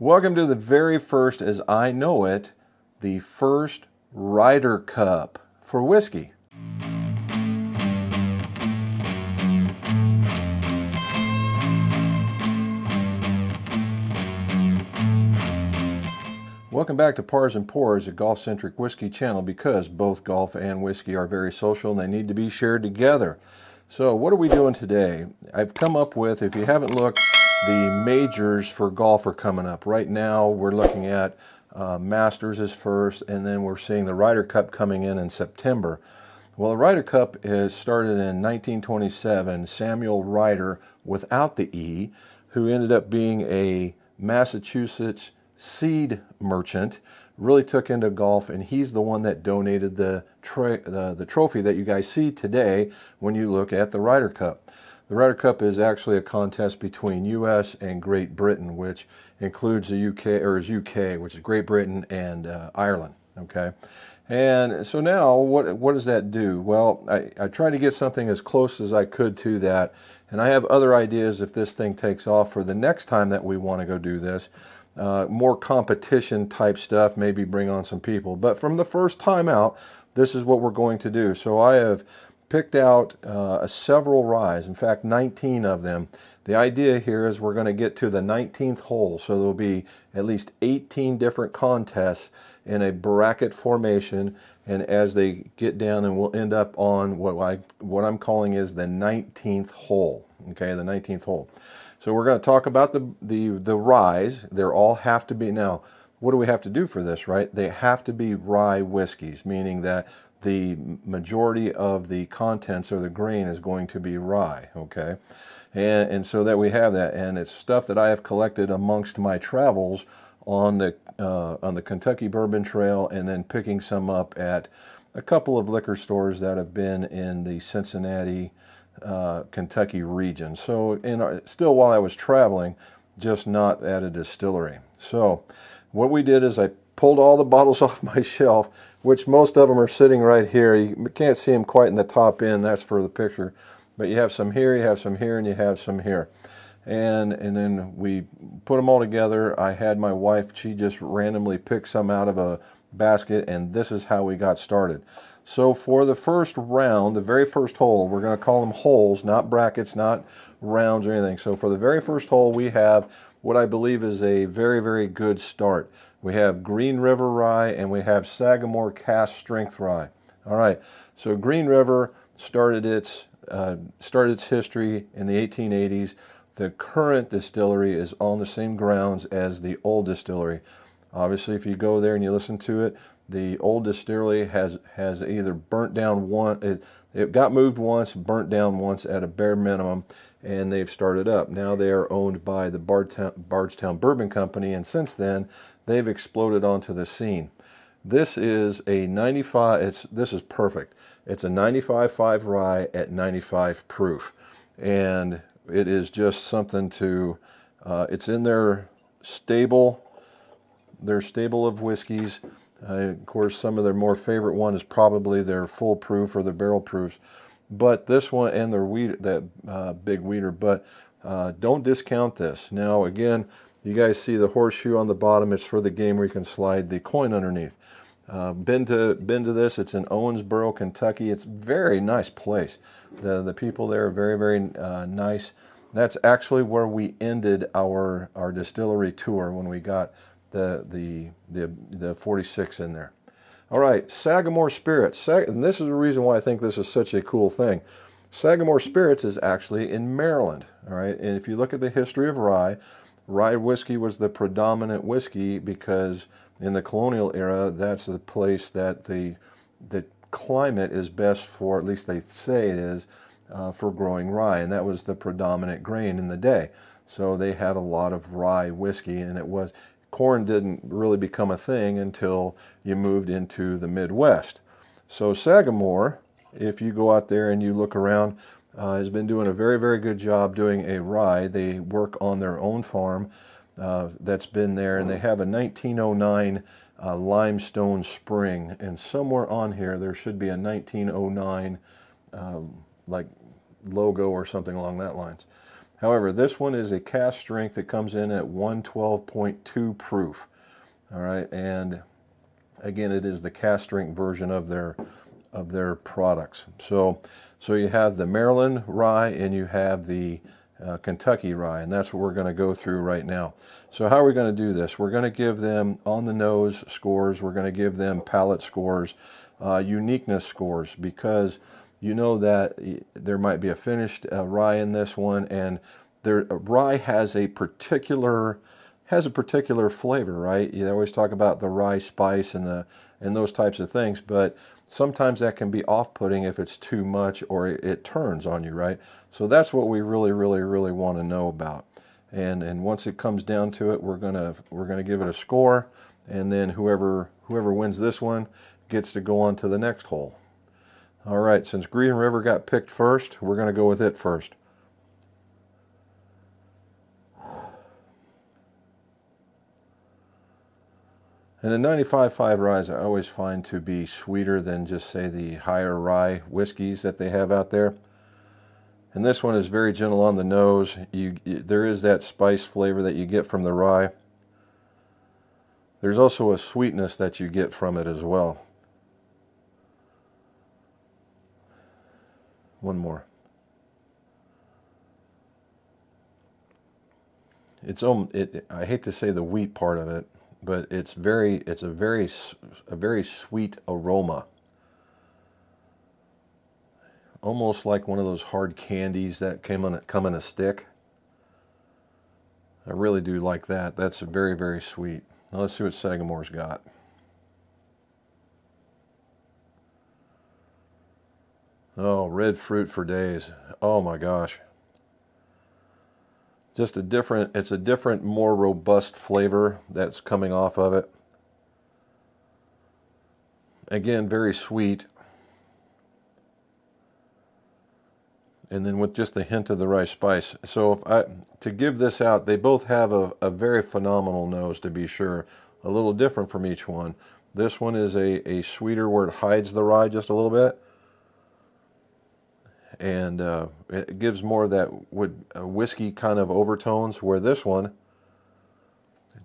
Welcome to the very first, as I know it, the first RYEDER Cup for whiskey. Welcome back to Pars and Pours, a golf-centric whiskey channel, because both golf and whiskey are very social and they need to be shared together. So what are we doing today? I've come up with, if you haven't looked, the majors for golf are coming up. Right now we're looking at Masters is first, and then we're seeing the RYEDER Cup coming in September. Well, the RYEDER Cup is started in 1927. Samuel Ryder, without the E, who ended up being a Massachusetts seed merchant, really took into golf, and he's the one that donated the trophy that you guys see today when you look at the RYEDER Cup. The RYEDER Cup is actually a contest between U.S. and Great Britain, which includes the UK, which is Great Britain and Ireland. Okay, and so now what does that do? Well, I tried to get something as close as I could to that, and I have other ideas if this thing takes off for the next time that we want to go do this. More competition type stuff, maybe bring on some people. But from the first time out, this is what we're going to do. So I have picked out several ryes, in fact 19 of them. The idea here is we're going to get to the 19th hole, so there'll be at least 18 different contests in a bracket formation, and as they get down, and we'll end up on what I'm calling is the 19th hole. Okay, the 19th hole. So we're going to talk about the ryes. They all have to be, now what do we have to do for this, right? They have to be rye whiskeys, meaning that the majority of the contents or the grain is going to be rye, okay? And so that we have that, and it's stuff that I have collected amongst my travels on the Kentucky Bourbon Trail, and then picking some up at a couple of liquor stores that have been in the Cincinnati, Kentucky region. So still while I was traveling, just not at a distillery. So what we did is I pulled all the bottles off my shelf, which most of them are sitting right here. You can't see them quite in the top end, that's for the picture. But you have some here, you have some here, and you have some here. And then we put them all together. I had my wife, she just randomly picked some out of a basket, and this is how we got started. So for the first round, the very first hole, we're going to call them holes, not brackets, not rounds or anything. So for the very first hole, we have what I believe is a very, very good start. We have Green River Rye, and we have Sagamore Cask Strength Rye. All right, so Green River started its history in the 1880s. The current distillery is on the same grounds as the old distillery. Obviously, if you go there and you listen to it, the old distillery has either burnt down it got moved once, burnt down once at a bare minimum, and they've started up. Now they are owned by the Bardstown Bourbon Company, and since then they've exploded onto the scene. This is a 95, this is perfect. It's a 95.5 rye at 95 proof, and it is just something to, it's in their stable of whiskeys. Of course, some of their more favorite one is probably their full proof or their barrel proofs, but this one and their big weeder. But don't discount this. Now again, you guys see the horseshoe on the bottom. It's for the game where you can slide the coin underneath. Been to this. It's in Owensboro, Kentucky. It's a very nice place. The people there are very, very nice. That's actually where we ended our distillery tour when we got the 46 in there. All right, Sagamore Spirits. And this is the reason why I think this is such a cool thing. Sagamore Spirits is actually in Maryland. All right, and if you look at the history of rye whiskey was the predominant whiskey because in the colonial era, that's the place that the climate is best for, at least they say it is, for growing rye, and that was the predominant grain in the day. So they had a lot of rye whiskey, and corn didn't really become a thing until you moved into the Midwest. So Sagamore, if you go out there and you look around, has been doing a very, very good job doing a rye. They work on their own farm that's been there, and they have a 1909 limestone spring, and somewhere on here there should be a 1909 like logo or something along that lines. However, this one is a cast strength that comes in at 112.2 proof. All right, and again, it is the cast strength version of their products. So you have the Maryland rye and you have the Kentucky rye, and that's what we're going to go through right now. So how are we going to do this? We're going to give them on the nose scores. We're going to give them palate scores, uniqueness scores, because you know that there might be a finished rye in this one, and rye has a particular flavor, right? You always talk about the rye spice and those types of things, but sometimes that can be off-putting if it's too much or it turns on you, right? So that's what we really want to know about. And once it comes down to it, we're gonna give it a score, and then whoever wins this one gets to go on to the next hole. All right, since Green River got picked first, we're gonna go with it first. And the 95.5 ryes I always find to be sweeter than just, say, the higher rye whiskeys that they have out there. And this one is very gentle on the nose. There is that spice flavor that you get from the rye. There's also a sweetness that you get from it as well. One more. I hate to say the wheat part of it, but it's a very sweet aroma. Almost like one of those hard candies that come in a stick. I really do like that. That's very sweet. Now let's see what Sagamore's got. Oh, red fruit for days. Oh my gosh. It's a different, more robust flavor that's coming off of it. Again, very sweet. And then with just a hint of the rice spice. So to give this out, they both have a very phenomenal nose, to be sure. A little different from each one. This one is a sweeter where it hides the rye just a little bit. And it gives more of that whiskey kind of overtones, where this one,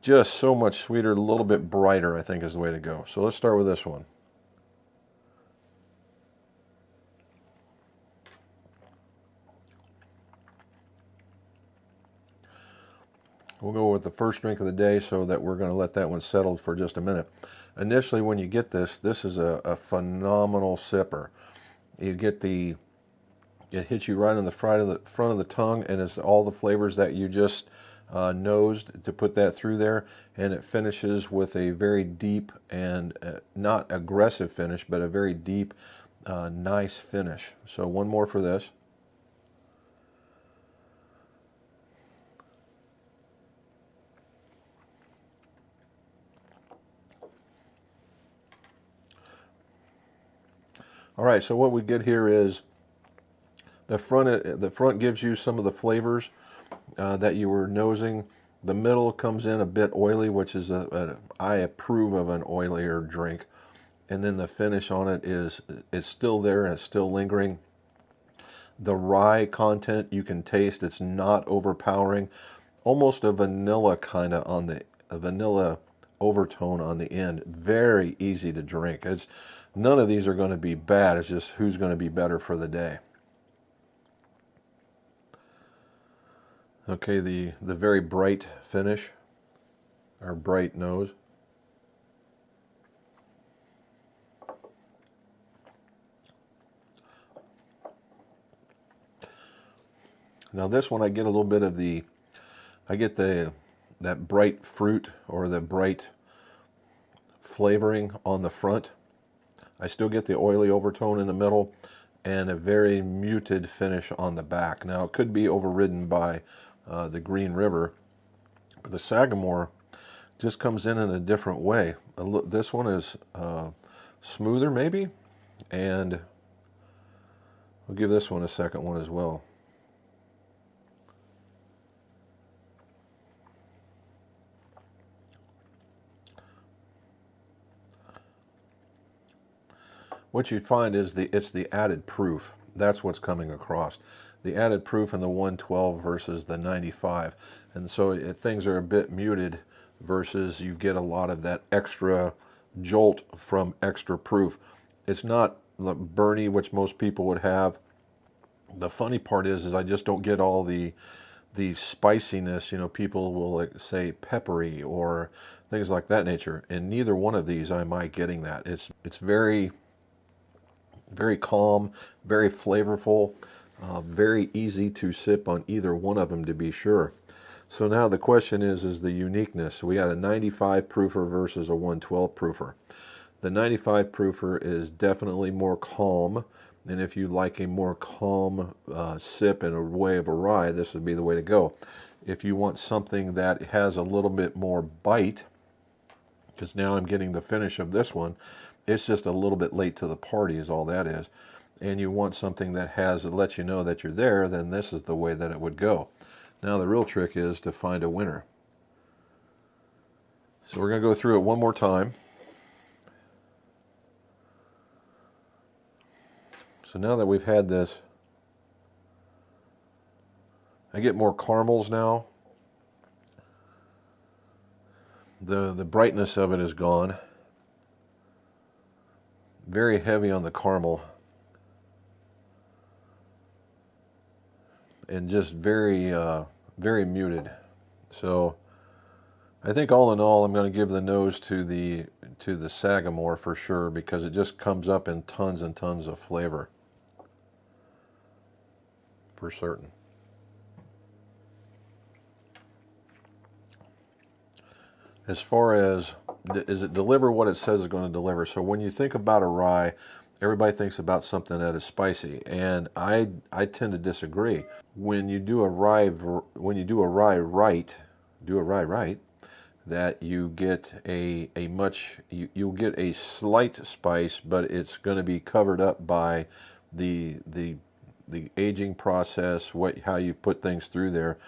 just so much sweeter, a little bit brighter, I think is the way to go. So let's start with this one. We'll go with the first drink of the day, so that we're going to let that one settle for just a minute. Initially, when you get this is a phenomenal sipper. You get it hits you right on the front of the tongue, and it's all the flavors that you just nosed to put that through there, and it finishes with a very deep and not aggressive finish, but a very deep, nice finish. So one more for this. All right, so what we get here is the front gives you some of the flavors that you were nosing. The middle comes in a bit oily, which is I approve of an oilier drink. And then the finish on it it's still there and it's still lingering. The rye content you can taste. It's not overpowering. Almost a vanilla kind of a vanilla overtone on the end. Very easy to drink. None of these are going to be bad. It's just who's going to be better for the day. Okay, the very bright finish, or bright nose. Now this one I get a little bit of that bright fruit or the bright flavoring on the front. I still get the oily overtone in the middle and a very muted finish on the back. Now it could be overridden by the Green River, but the Sagamore just comes in a different way. This one is smoother maybe, and we'll give this one a second one as well. What you'd find is it's the added proof. That's what's coming across. the added proof in the 112 versus the 95. And so things are a bit muted versus you get a lot of that extra jolt from extra proof. It's not burny, which most people would have. The funny part is I just don't get all the spiciness. You know, people will like say peppery or things like that nature, and neither one of these am I getting that. It's very, very calm, very flavorful, very easy to sip on either one of them, to be sure. So now the question is the uniqueness. We got a 95 proofer versus a 112 proofer. The 95 proofer is definitely more calm, and if you like a more calm sip in a way of a rye, this would be the way to go. If you want something that has a little bit more bite, because now I'm getting the finish of this one, it's just a little bit late to the party is all that is, and you want something that lets you know that you're there, then this is the way that it would go. Now the real trick is to find a winner. So we're going to go through it one more time. So now that we've had this, I get more caramels now. The brightness of it is gone. Very heavy on the caramel. And just very, very muted. So I think all in all, I'm going to give the nose to the Sagamore for sure, because it just comes up in tons and tons of flavor. For certain. As far as, does it deliver what it says it's going to deliver? So when you think about a rye, everybody thinks about something that is spicy, and I tend to disagree. When you do a rye right, that you get you'll get a slight spice, but it's going to be covered up by the aging process, how you put things through there,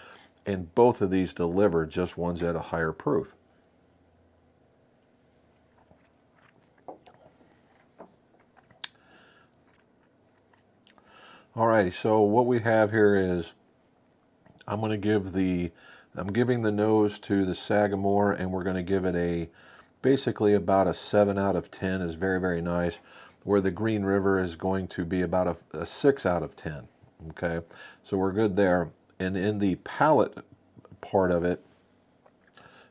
and both of these deliver, just one's at a higher proof. Alrighty, so what we have here is I'm giving the nose to the Sagamore, and we're going to give it basically about a 7 out of 10 is very, very nice, where the Green River is going to be about a 6 out of 10. Okay, so we're good there. And in the palate part of it,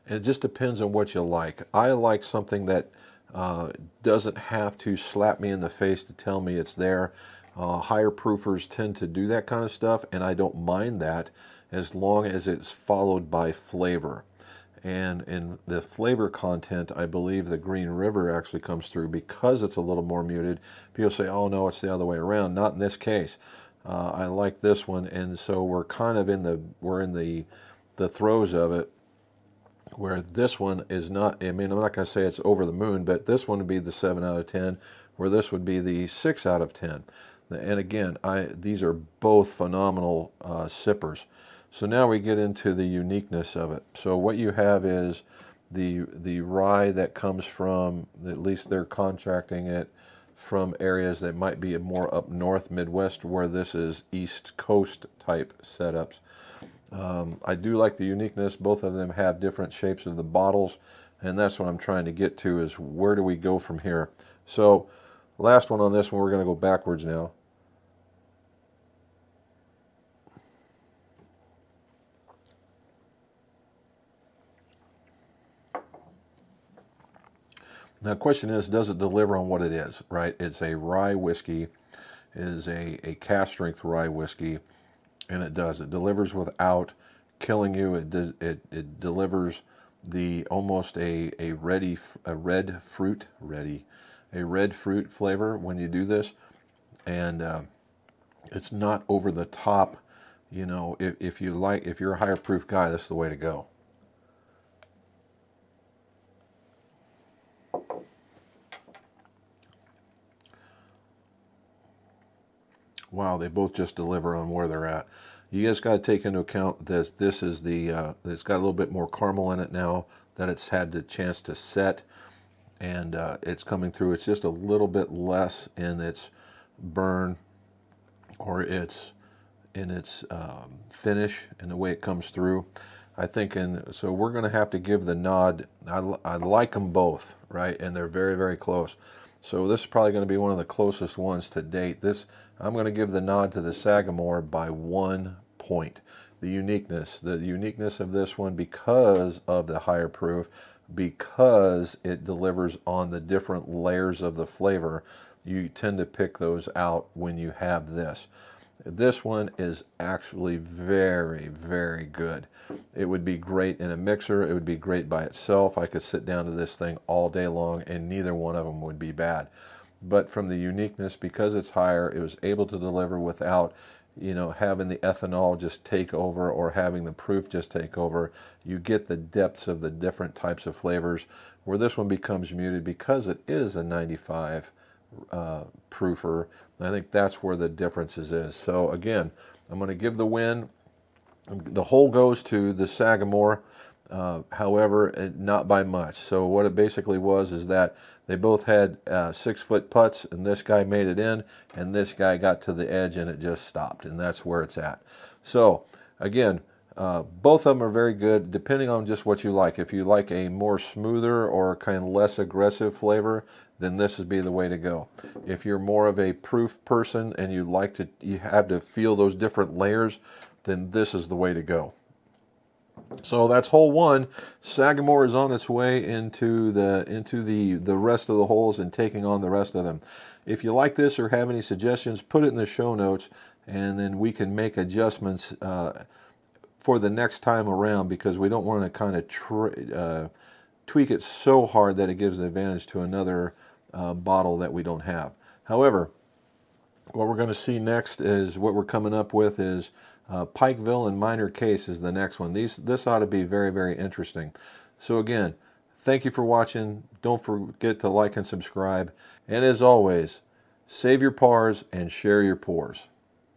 it just depends on what you like. I like something that doesn't have to slap me in the face to tell me it's there. Higher proofers tend to do that kind of stuff, and I don't mind that as long as it's followed by flavor. And in the flavor content, I believe the Green River actually comes through because it's a little more muted. People say, oh no, it's the other way around. Not in this case. I like this one, and so we're kind of in the throes of it, where this one is not, I mean, I'm not going to say it's over the moon, but this one would be the 7 out of 10, where this would be the 6 out of 10. And again, these are both phenomenal sippers. So now we get into the uniqueness of it. So what you have is the rye that comes from, at least they're contracting it from areas that might be more up north, Midwest, where this is East Coast type setups. I do like the uniqueness. Both of them have different shapes of the bottles, and that's what I'm trying to get to, is where do we go from here. So last one on this one, we're going to go backwards now. Now the question is, does it deliver on what it is, right? It's a rye whiskey. It is a cask strength rye whiskey, and it does. It delivers without killing you. It delivers almost a red fruit flavor when you do this, and it's not over the top. You know, if you're a higher proof guy, this is the way to go. Wow, they both just deliver on where they're at. You guys got to take into account this is it's got a little bit more caramel in it now that it's had the chance to set, and it's coming through. It's just a little bit less in its burn or its in its finish and the way it comes through. I think, so we're going to have to give the nod. I like them both, right? And they're very, very close. So this is probably going to be one of the closest ones to date. I'm going to give the nod to the Sagamore by 1 point. The uniqueness of this one, because of the higher proof, because it delivers on the different layers of the flavor, you tend to pick those out when you have this. This one is actually very, very good. It would be great in a mixer. It would be great by itself. I could sit down to this thing all day long and neither one of them would be bad. But from the uniqueness, because it's higher, it was able to deliver without, having the ethanol just take over or having the proof just take over. You get the depths of the different types of flavors, where this one becomes muted because it is a 95 proofer. I think that's where the differences is. So again, I'm going to give the win. The whole goes to the Sagamore, however, not by much. So what it basically was is that they both had 6-foot putts, and this guy made it in, and this guy got to the edge, and it just stopped, and that's where it's at. So again, both of them are very good, depending on just what you like. If you like a more smoother or kind of less aggressive flavor, then this would be the way to go. If you're more of a proof person and you have to feel those different layers, then this is the way to go. So that's hole 1. Sagamore is on its way into the rest of the holes and taking on the rest of them. If you like this or have any suggestions, put it in the show notes, and then we can make adjustments for the next time around, because we don't want to kind of tweak it so hard that it gives an advantage to another bottle that we don't have. However, what we're going to see next is what we're coming up with is Pikeville and Minor Case is the next one. This ought to be very, very interesting. So again, thank you for watching. Don't forget to like and subscribe. And as always, save your pars and share your pours.